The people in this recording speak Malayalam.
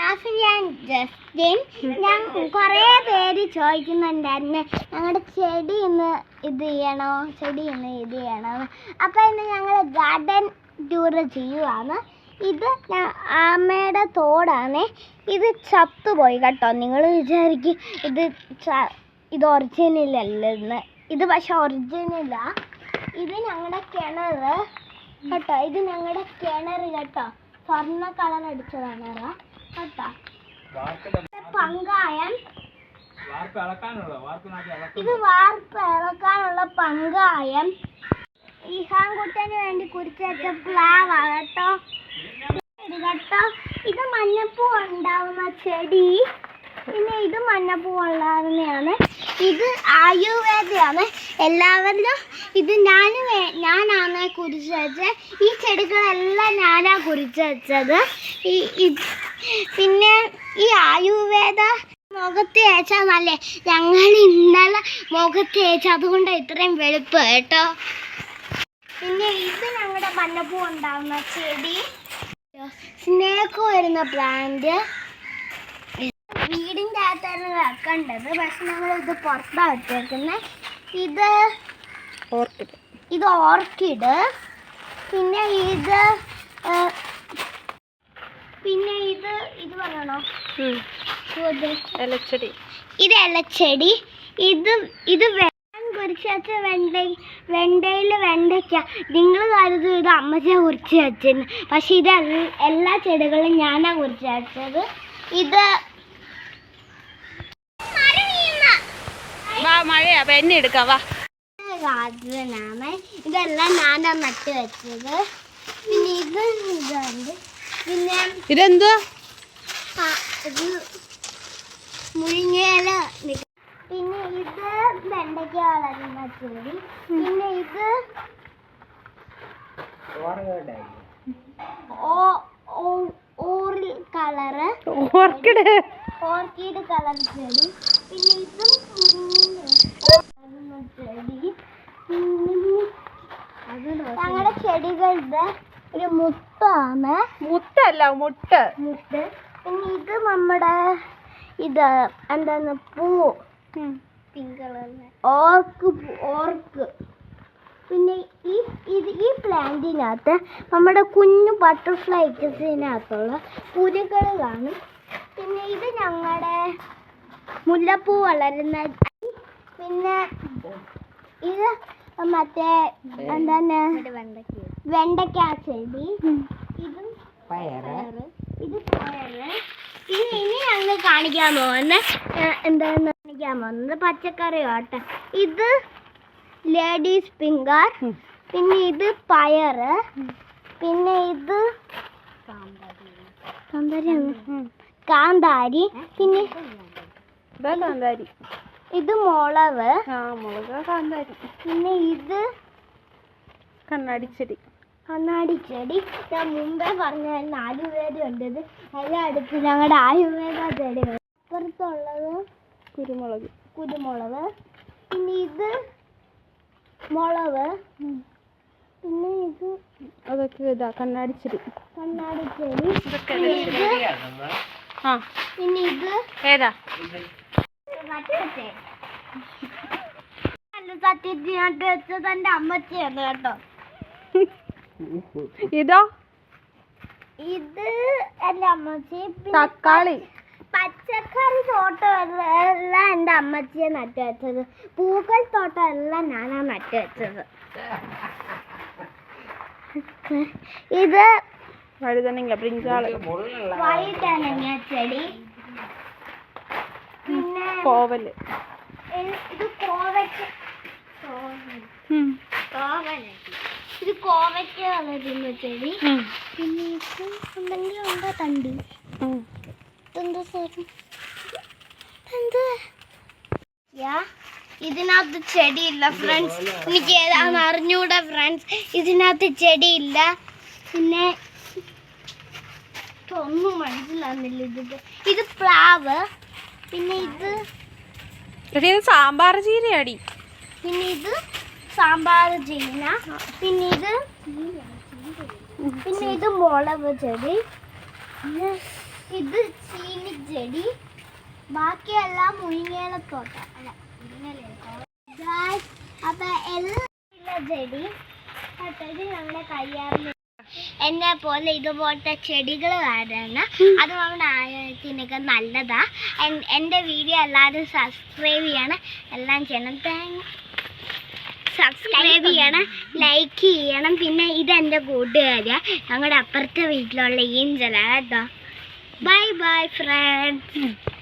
ജാഫിൻ ജസ്റ്റിൻ. ഞാൻ കുറേ പേര് ചോദിക്കുന്നുണ്ടായിരുന്നു ഞങ്ങളുടെ ചെടി ഇന്ന് ഇത് ചെയ്യണോ, ചെടി ഇന്ന് ഇത് ചെയ്യണോ. അപ്പം ഇന്ന് ഞങ്ങൾ ഗാർഡൻ ടൂറ് ചെയ്യുവാണ്. ഇത് അമ്മയുടെ തോടാണ്. ഇത് ചത്തുപോയി കേട്ടോ. നിങ്ങൾ വിചാരിക്കും ഇത് ഒറിജിനൽ അല്ലെന്ന്. ഇത് പക്ഷെ ഒറിജിനലാ. ഇത് ഞങ്ങളുടെ കിണർ കേട്ടോ. ഇത് ഞങ്ങളുടെ കിണർ കേട്ടോ. സ്വർണ്ണ കളർ അടിച്ചതാണ് കേട്ടോ. പങ്കായം. ഇത് വാർപ്പ് ഇളക്കാനുള്ള പങ്കായം. ഈഹാൻകുട്ടന് വേണ്ടി കുറിച്ച് വെച്ച പ്ലാവാ കേട്ടോ. കേട്ടോ, ഇത് മഞ്ഞപ്പൂ ഉണ്ടാവുന്ന ചെടി. പിന്നെ ഇത് മഞ്ഞപ്പൂ ഉണ്ടാകുന്നതാണ്. ഇത് ആയുർവേദയാണ്. എല്ലാവരും ഇത് ഞാനാണ് കുറിച്ച് വെച്ചത്. ഈ ചെടികളെല്ലാം ഞാനാ കുറിച്ച് വെച്ചത്. പിന്നെ ഈ ആയുർവേദ മുഖത്ത് തേച്ചാൽ നല്ലേ. ഞങ്ങൾ ഇന്നലെ മുഖത്ത് തേച്ച, അതുകൊണ്ട് ഇത്രയും വെളുപ്പ് കേട്ടോ. പിന്നെ ഇത് ഞങ്ങളുടെ മഞ്ഞപ്പൂ ഉണ്ടാകുന്ന ചെടി. സ്നേക്ക് വരുന്ന പ്ലാന്റ്. വീടിൻ്റെ അകത്താണ് വെക്കേണ്ടത്, പക്ഷെ ഞങ്ങൾ ഇത് പുറത്താണ് വെച്ചേക്കുന്നത്. ഇത് ഓർക്കിഡ്. പിന്നെ ഇത് പറയണോ, ഇലച്ചെടി. ഇത് ഇലച്ചെടി. ഇത് കുറിച്ച് വെച്ച വെണ്ടയിൽ വെണ്ടയ്ക്ക. നിങ്ങൾ കരുതും ഇത് അമ്മച്ചിയെ കുറിച്ച് വെച്ചെന്ന്, പക്ഷെ ഇത് എല്ലാ ചെടികളും ഞാനാ കുറിച്ച് വെച്ചത്. ഇത് മഴയാ, പെന്നെ എടുക്കാം വാ. ഗാർഡനാണ്. ഇതെല്ലാം ഞാനാ നട്ട് വെച്ചത്. പിന്നെ ഇതുണ്ട്. പിന്നെ ഇതെന്തുവാ? ഇത് മുരിങ്ങയില. പിന്നെ ഇത് വെണ്ടയ്ക്ക വളരുന്ന ചെടി. പിന്നെ ഇത് ഓർക്കിഡ് കളർ ചെടി. പിന്നെ ഇതും ചെടി. ഞങ്ങളുടെ ചെടികളുടെ ഒരു മുട്ടാണ്. മുട്ടല്ല, മുട്ട്. പിന്നെ ഇത് നമ്മുടെ ഇത് എന്താണ്, പൂ, പിങ്ക് കളറിലെ ഓർക്ക്. പിന്നെ ഈ പ്ലാന്റിനകത്ത് നമ്മുടെ കുഞ്ഞു ബട്ടർഫ്ലൈസിനകത്തുള്ള പുരുകൾ കാണും. പിന്നെ ഇത് ഞങ്ങളുടെ മുല്ലപ്പൂ വളരുന്ന. പിന്നെ ഇത് മറ്റേ എന്താണ്, വെണ്ടയ്ക്ക ചെടി. ഇതും പയറ്. ഇത് പയറ്. ഇനി ഞങ്ങൾ കാണിക്കാൻ പോകുന്നത് പച്ചക്കറി ആട്ടെ. ഇത് ലേഡീസ് ഫിംഗർ. പിന്നെ ഇത് പയറ്. പിന്നെ ഇത് കാന്താരി. പിന്നെ ഇത് മുളക്. കാന്താരി. പിന്നെ ഇത് കണ്ണാടിച്ചെടി. ഞാൻ മുമ്പേ പറഞ്ഞായിരുന്നു ആയുർവേദ ഉണ്ടത്. എല്ലായിടത്തും ഞങ്ങളുടെ ആയുർവേദ ചെടികൾ. അപ്പുറത്തുള്ളത് കുരുമുളക്. പിന്നെ ഇത് മുളക്. പിന്നെ ഇത് അതൊക്കെ കണ്ണാടിച്ചെടി. പിന്നെ ഇത് ഏതാ? സത്യത്തിനായിട്ട് വെച്ചത് എൻ്റെ അമ്മച്ചിയാണ് കേട്ടോ. ഇതോ? ഇത് എൻ്റെ അമ്മച്ചി. തക്കാളി. പച്ചക്കറി തോട്ടം എല്ലാം എൻ്റെ അമ്മച്ചിയെ നട്ടു വെച്ചത്. പൂക്കൾ തോട്ടം എല്ലാം ഞാനാ നട്ടു വെച്ചത്. ഇത് വഴുതനങ്ങ, ബ്രിഞ്ചാള്, വഴുതനങ്ങ ചെടി. പിന്നെ കോവല്. ഇത് കോവയ്ക്ക. ഇത് കോവയ്ക്ക വളരുന്ന ചെടി. പിന്നെ ഇത് എന്തെങ്കിലും ഉണ്ടോ തണ്ട്? ഇതിനകത്ത് ചെടിയില്ല ഫ്രണ്ട്സ്. എനിക്ക് ഏതാണെന്ന് അറിഞ്ഞൂടാ ഫ്രണ്ട്സ്. ഇതിനകത്ത് ചെടിയില്ല. പിന്നെ ഒന്നും മനസ്സിലാവുന്നില്ല. ഇത് പ്ലാവ്. പിന്നെ ഇത് സാമ്പാർ ചീരയാടി. പിന്നെ ഇത് സാമ്പാർ ചീന. പിന്നെ ഇത് മുളക് ചെടി. ഇത് ചീനി ചെടി, ബാക്കിയെല്ലാം മുരിങ്ങയിലത്തോട്ട. അല്ല, അപ്പൊ എല്ലാം ചെടി ഞങ്ങളുടെ കയ്യാറിൽ എന്നെ പോലെ ഇതുപോലത്തെ ചെടികൾ കാരണം അത് നമ്മുടെ ആരോഗ്യത്തിനൊക്കെ നല്ലതാ. എൻ്റെ വീഡിയോ എല്ലാവരും സബ്സ്ക്രൈബ് ചെയ്യണം, എല്ലാം ചെയ്യണം. സബ്സ്ക്രൈബ് ചെയ്യണം, ലൈക്ക് ചെയ്യണം. പിന്നെ ഇതെൻ്റെ കൂട്ടുകാരിയാ, ഞങ്ങളുടെ അപ്പുറത്തെ വീട്ടിലുള്ള ഏഞ്ചലാ കേട്ടോ. Bye bye friends.